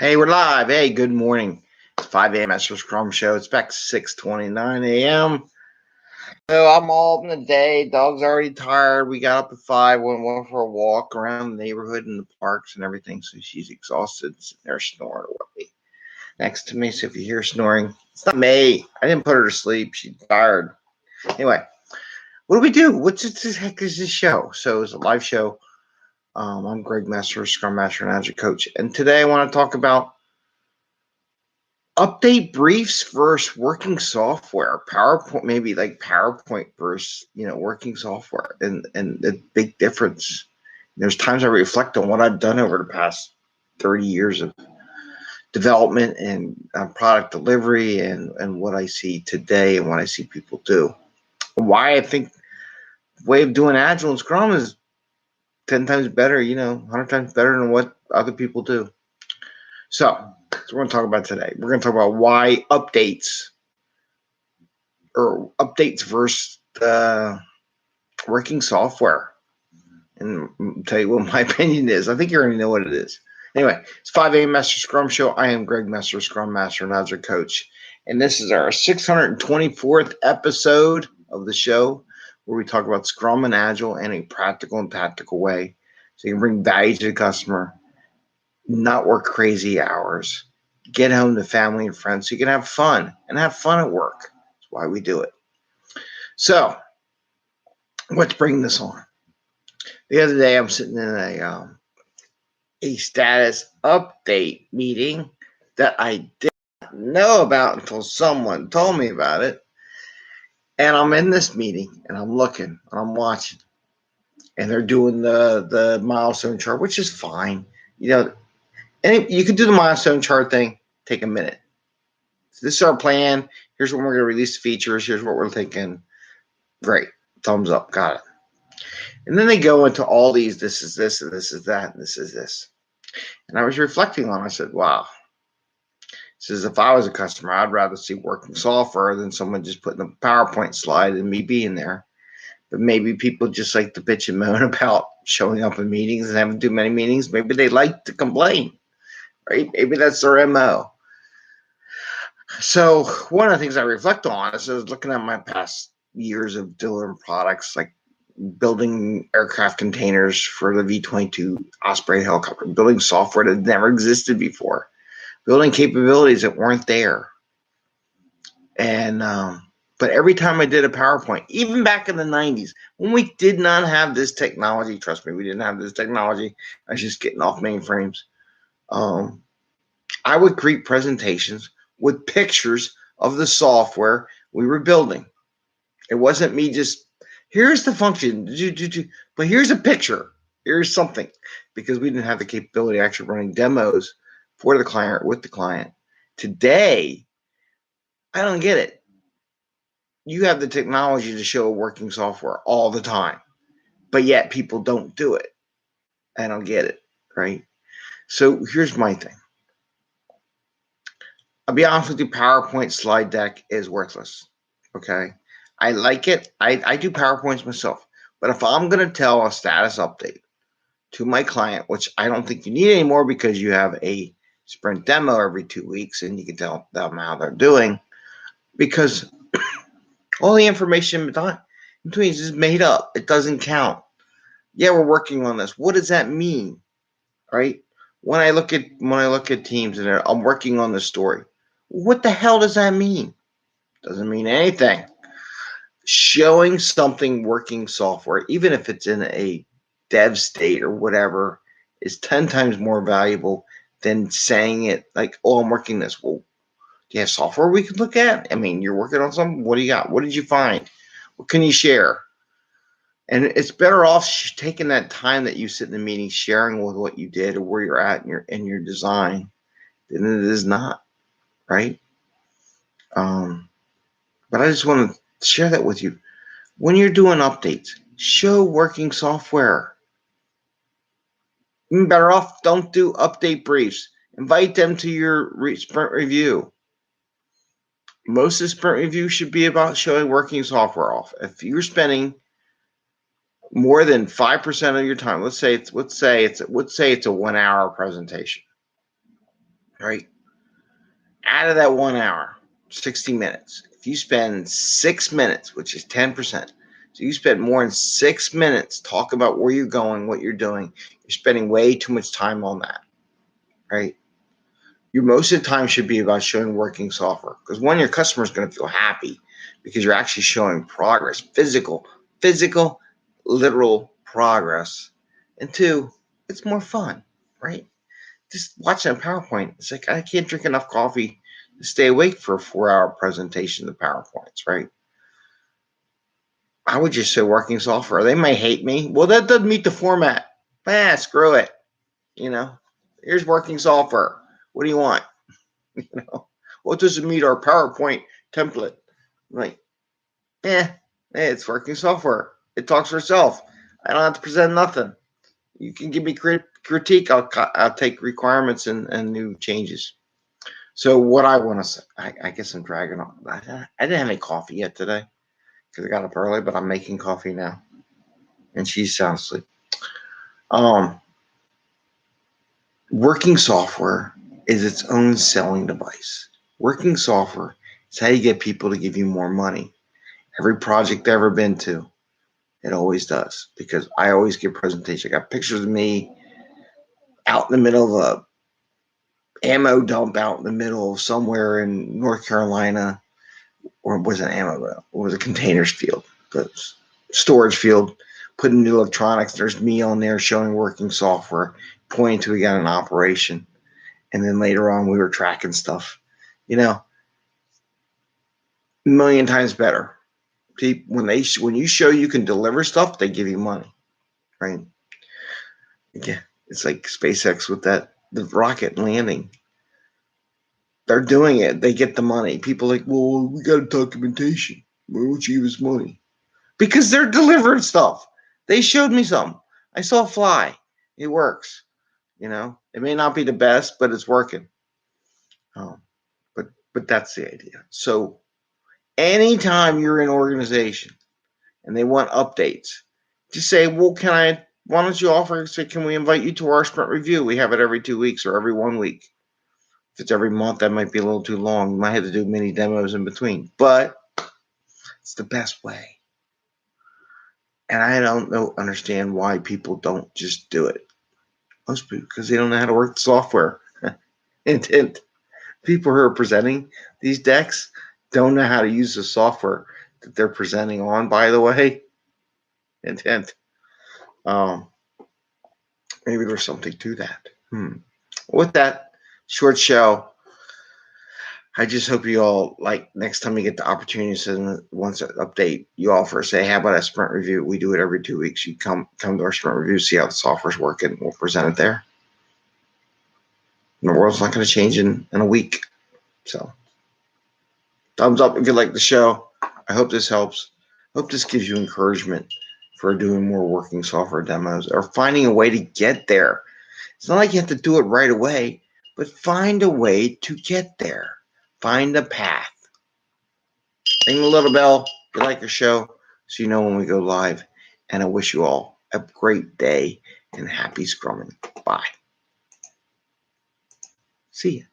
Hey, we're live. Hey, good morning. It's 5 a.m. Mester Scrum Show. It's back 6:29 a.m. So I'm all in the day. Dog's already tired. We got up at 5, went for a walk around the neighborhood and the parks and everything. So she's exhausted, sitting there snoring away next to me. So if you hear snoring, it's not me. I didn't put her to sleep. She's tired. Anyway, what do we do? What the heck is this show? So it's a live show. I'm Greg Mester, Scrum Master and Agile Coach. And today I want to talk about update briefs versus working software. PowerPoint, maybe like PowerPoint versus working software, and the big difference. There's times I reflect on what I've done over the past 30 years of development and product delivery, and what I see today and what I see people do. Why I think the way of doing Agile and Scrum is 10 times better, 100 times better than what other people do. So we're going to talk about today. We're going to talk about why updates versus working software. And I'll tell you what my opinion is. I think you already know what it is. Anyway, it's 5 a.m. Mester Scrum Show. I am Greg Mester, Scrum Master and Agile Coach. And this is our 624th episode of the show where we talk about Scrum and Agile in a practical and tactical way. So you can bring value to the customer, not work crazy hours, get home to family and friends so you can have fun at work. That's why we do it. So let's bring this on. The other day I'm sitting in a status update meeting that I did not know about until someone told me about it. And I'm in this meeting and I'm looking and I'm watching. And they're doing the milestone chart, which is fine. And you can do the milestone chart thing, take a minute. So this is our plan. Here's when we're going to release the features. Here's what we're thinking. Great. Thumbs up. Got it. And then they go into all these, this is this, and this is that, and this is this. And I was reflecting on it. I said, wow. This is if I was a customer, I'd rather see working software than someone just putting a PowerPoint slide and me being there. But maybe people just like to bitch and moan about showing up in meetings and having too many meetings. Maybe they like to complain. Right? Maybe that's their MO. So one of the things I reflect on is I was looking at my past years of delivering products, like building aircraft containers for the V-22 Osprey helicopter, building software that never existed before, building capabilities that weren't there. And but every time I did a PowerPoint, even back in the 90s, when we did not have this technology, trust me, we didn't have this technology. I was just getting off mainframes. I would create presentations with pictures of the software we were building. It wasn't me just, here's the function, but here's a picture. Here's something. Because we didn't have the capability of actually running demos for the client or with the client. Today, I don't get it. You have the technology to show working software all the time, but yet people don't do it. I don't get it, right? So here's my thing. I'll be honest with you, PowerPoint slide deck is worthless, okay? I like it. I do PowerPoints myself. But if I'm going to tell a status update to my client, which I don't think you need anymore because you have a sprint demo every 2 weeks and you can tell them how they're doing, because all the information in between is made up. It doesn't count. Yeah, we're working on this. What does that mean, right? When I look at teams and I'm working on the story, what the hell does that mean? Doesn't mean anything. Showing something working software, even if it's in a dev state or whatever, is 10 times more valuable than saying it like, oh, I'm working this. Well, do you have software we could look at? I mean, you're working on something. What do you got? What did you find? What can you share? And it's better off taking that time that you sit in the meeting, sharing with what you did or where you're at in your design, than it is not, right? But I just want to share that with you. When you're doing updates, show working software. Even better off, don't do update briefs. Invite them to your sprint review. Most of the sprint review should be about showing working software off. If you're spending more than 5% of your time, let's say it's a 1 hour presentation. right? Out of that 1 hour, 60 minutes, if you spend 6 minutes, which is 10%, so you spend more than 6 minutes talking about where you're going, what you're doing, you're spending way too much time on that, right? Your most of the time should be about showing working software, because one, your customer is going to feel happy because you're actually showing progress, physical, literal progress. And two, it's more fun, right? Just watching a PowerPoint, it's like I can't drink enough coffee to stay awake for a 4-hour presentation of PowerPoints, right? I would just say working software. They may hate me. Well, that doesn't meet the format. Screw it. Here's working software. What do you want? What doesn't meet our PowerPoint template? Like, it's working software. It talks for itself. I don't have to present nothing. You can give me critique. I'll take requirements and new changes. So what I want to say, I guess I'm dragging on. I didn't have any coffee yet today because I got up early, but I'm making coffee now, and she's sound asleep. Working software is its own selling device. Working software is how you get people to give you more money. Every project I've ever been to, it always does, because I always give presentations. I got pictures of me out in the middle of a ammo dump out in the middle of somewhere in North Carolina, or it wasn't ammo dump, it was a containers field, but storage field, putting new electronics. There's me on there showing working software, pointing to we got an operation. And then later on, we were tracking stuff, a million times better. When you show you can deliver stuff, they give you money, right? Yeah, it's like SpaceX with the rocket landing. They're doing it. They get the money. People are like, well, we got a documentation. Why don't you give us money? Because they're delivering stuff. They showed me some. I saw it fly. It works. It may not be the best, but it's working. But that's the idea. So anytime you're in an organization and they want updates, just say, well, why don't you offer, say, can we invite you to our sprint review? We have it every 2 weeks or every 1 week. If it's every month, that might be a little too long. You might have to do mini demos in between, but it's the best way. And I don't understand why people don't just do it. Most people, because they don't know how to work the software. And people who are presenting these decks don't know how to use the software that they're presenting on, by the way. Intent. Maybe there's something to that. With that short show, I just hope you all, next time you get the opportunity to send once an update, you offer, say, how about a sprint review? We do it every 2 weeks. You come to our sprint review, see how the software's working. We'll present it there. And the world's not going to change in a week. So, thumbs up if you like the show. I hope this helps. I hope this gives you encouragement for doing more working software demos or finding a way to get there. It's not like you have to do it right away, but find a way to get there. Find a path. Ring the little bell if you like the show so you know when we go live. And I wish you all a great day and happy scrumming. Bye. See ya.